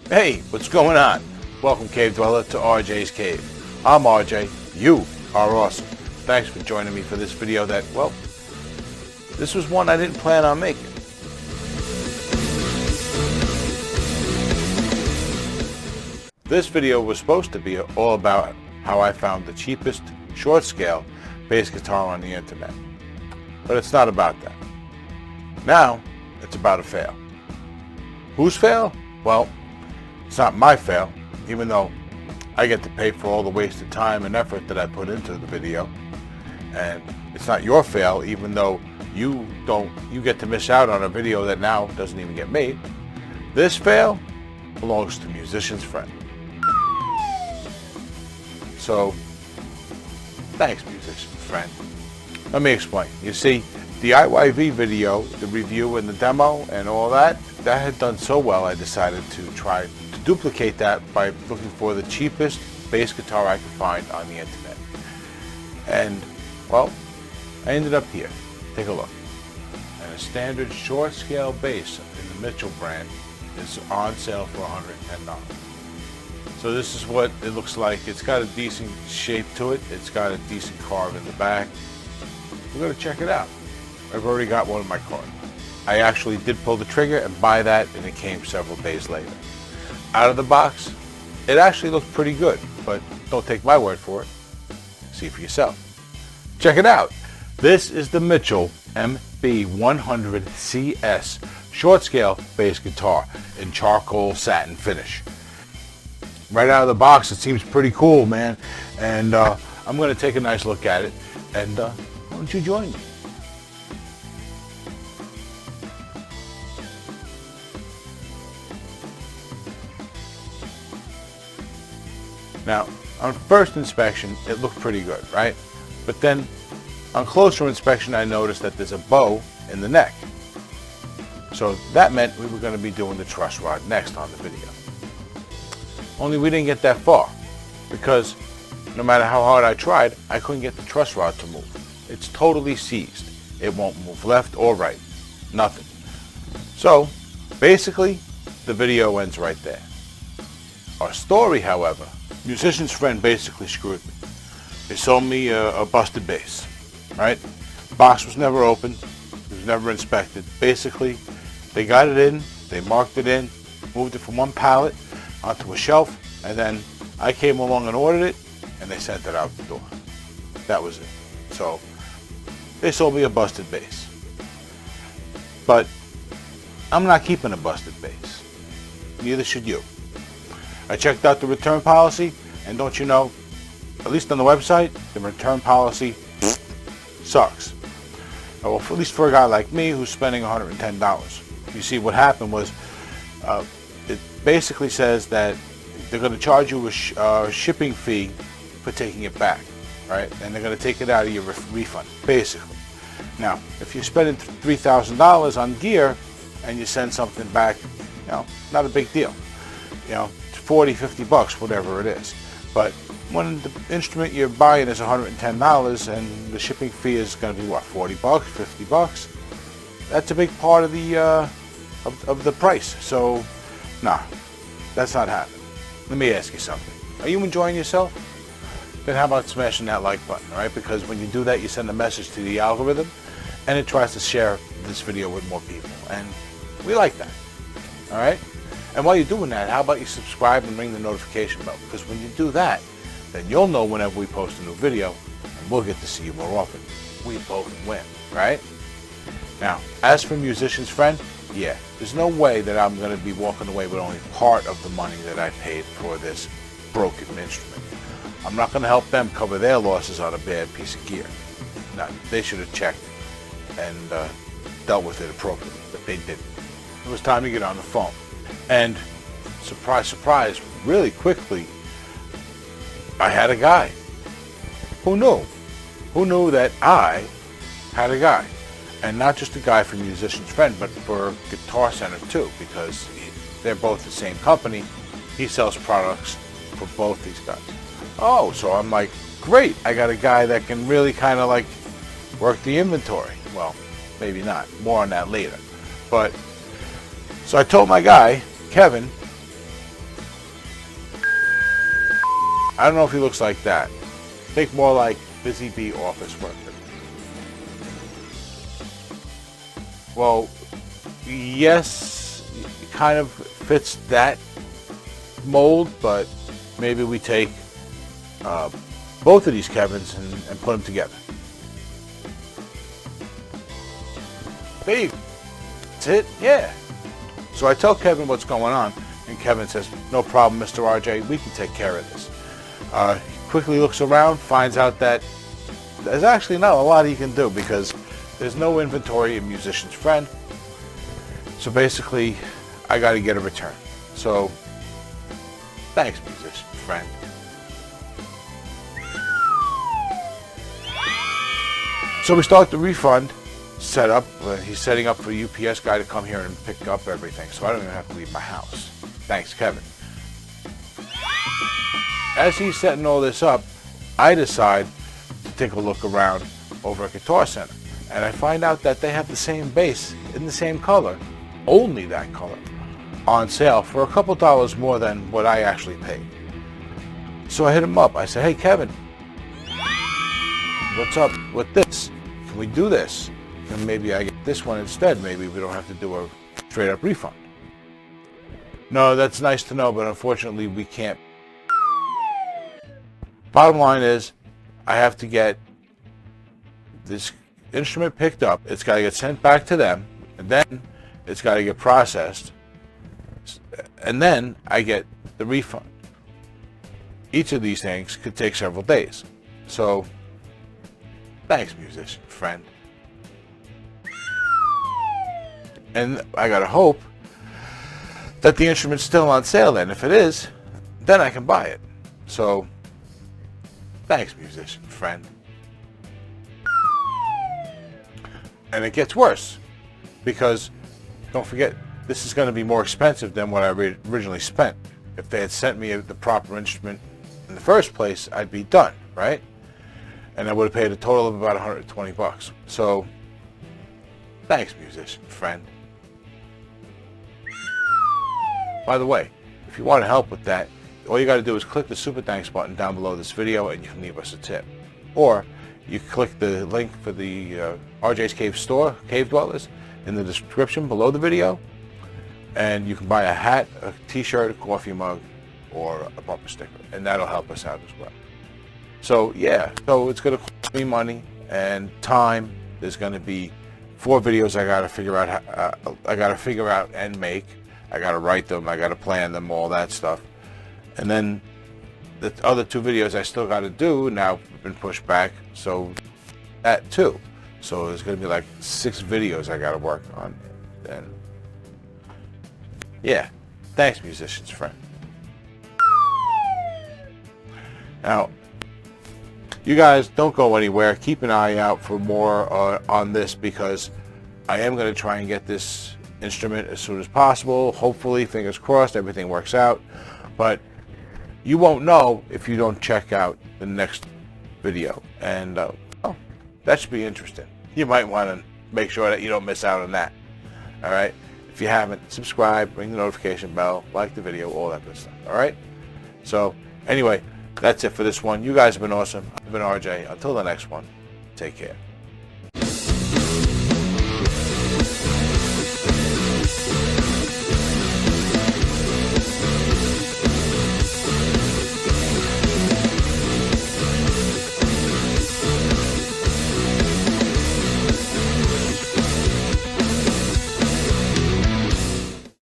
Hey, what's going on? Welcome, Cave Dweller, to RJ's Cave. I'm RJ. You are awesome. Thanks for joining me for this video that, well, this was one I didn't plan on making. This video was supposed to be all about how I found the cheapest short scale bass guitar on the internet. But it's not about that. Now, it's about a fail. Whose fail? Well, it's not my fail, even though I get to pay for all the wasted time and effort that I put into the video. And it's not your fail, even though you get to miss out on a video that now doesn't even get made. This fail belongs to Musician's Friend. So, thanks, Musician's Friend. Let me explain. You see, the IYV video, the review and the demo and all that had done so well, I decided to try to duplicate that by looking for the cheapest bass guitar I could find on the internet. And, well, I ended up here. Take a look. And a standard short scale bass in the Mitchell brand is on sale for $110. So this is what it looks like. It's got a decent shape to it. It's got a decent carve in the back. We're going to check it out. I've already got one in my cart. I actually did pull the trigger and buy that, and it came several days later. Out of the box, it actually looked pretty good, but don't take my word for it. See for yourself. Check it out. This is the Mitchell MB100CS short scale bass guitar in charcoal satin finish. Right out of the box, it seems pretty cool, man. And I'm going to take a nice look at it, and why don't you join me? Now, on first inspection, it looked pretty good, right? But then, on closer inspection, I noticed that there's a bow in the neck. So that meant we were going to be doing the truss rod next on the video. Only we didn't get that far, because no matter how hard I tried, I couldn't get the truss rod to move. It's totally seized. It won't move left or right. Nothing. So, basically, the video ends right there. Our story, however, Musician's Friend basically screwed me. They sold me a busted bass, right? Box was never opened. It was never inspected. Basically, they got it in, they marked it in, moved it from one pallet onto a shelf, and then I came along and ordered it, and they sent it out the door. That was it. So, they sold me a busted bass. But I'm not keeping a busted bass. Neither should you. I checked out the return policy, and don't you know, at least on the website, the return policy sucks. Well, at least for a guy like me who's spending $110. You see, what happened was, it basically says that they're going to charge you a shipping fee for taking it back, right? And they're going to take it out of your refund, basically. Now, if you're spending $3,000 on gear and you send something back, you know, not a big deal. You know, it's 40, 50 bucks, whatever it is. But when the instrument you're buying is $110 and the shipping fee is going to be what, 40 bucks, 50 bucks? That's a big part of the of the price. So, nah, that's not happening. Let me ask you something. Are you enjoying yourself? Then how about smashing that like button, all right? Because when you do that, you send a message to the algorithm, and it tries to share this video with more people. And we like that, all right? And while you're doing that, how about you subscribe and ring the notification bell? Because when you do that, then you'll know whenever we post a new video, and we'll get to see you more often. We both win, right? Now, as for Musician's Friend, yeah, there's no way that I'm going to be walking away with only part of the money that I paid for this broken instrument. I'm not going to help them cover their losses on a bad piece of gear. No, they should have checked and dealt with it appropriately, but they didn't. It was time to get on the phone. And surprise, surprise, really quickly, I had a guy. Who knew? Who knew that I had a guy? And not just a guy for Musician's Friend, but for Guitarcenter too, because they're both the same company. He sells products for both these guys. Oh, so I'm like, great, I got a guy that can really kind of like work the inventory. Well, maybe not. More on that later. But so I told my guy, Kevin, I don't know if he looks like that. Think more like busy bee office worker. Well, yes, it kind of fits that mold, but maybe we take both of these Kevins and put them together. There you go. That's it, yeah. So I tell Kevin what's going on, and Kevin says, no problem, Mr. RJ, we can take care of this. He quickly looks around, finds out that there's actually not a lot he can do because there's no inventory in Musician's Friend. So basically, I got to get a return. So, thanks, Musician's Friend. So we start the refund setup. He's setting up for a UPS guy to come here and pick up everything, so I don't even have to leave my house. Thanks, Kevin. As he's setting all this up, I decide to take a look around over at Guitarcenter, and I find out that they have the same bass in the same color, only that color, on sale for a couple dollars more than what I actually paid. So I hit him up. I said, hey, Kevin, what's up with this? Can we do this? And maybe I get this one instead. Maybe we don't have to do a straight up refund. No, that's nice to know, but unfortunately we can't. Bottom line is, I have to get this instrument picked up. It's got to get sent back to them, and then it's got to get processed, and then I get the refund. Each of these things could take several days. So, thanks, Musician Friend. And I gotta hope that the instrument's still on sale then. If it is, then I can buy it. So, thanks, Musician Friend. And it gets worse, because don't forget, this is going to be more expensive than what I originally spent. If they had sent me the proper instrument in the first place, I'd be done, right? And I would have paid a total of about 120 bucks. So, thanks, Musician Friend. By the way, if you want to help with that, all you got to do is click the Super Thanks button down below this video and you can leave us a tip. Or you click the link for the RJSCAVE store, Cave Dwellers, in the description below the video, and you can buy a hat, a t-shirt, a coffee mug, or a bumper sticker, and that'll help us out as well. So yeah, so it's going to cost me money and time. There's going to be 4 videos I got to figure out and make. I got to write them, I got to plan them, all that stuff. And then the other 2 videos I still got to do now have been pushed back, so that too. So there's going to be like 6 videos I got to work on. And yeah, thanks, Musician's Friend. Now, you guys don't go anywhere. Keep an eye out for more on this, because I am going to try and get this instrument as soon as possible. Hopefully, fingers crossed, everything works out. But you won't know if you don't check out the next video. And oh, that should be interesting. You might want to make sure that you don't miss out on that. All right? If you haven't, subscribe, ring the notification bell, like the video, all that good stuff. All right? So anyway, that's it for this one. You guys have been awesome. I've been RJ. Until the next one, take care.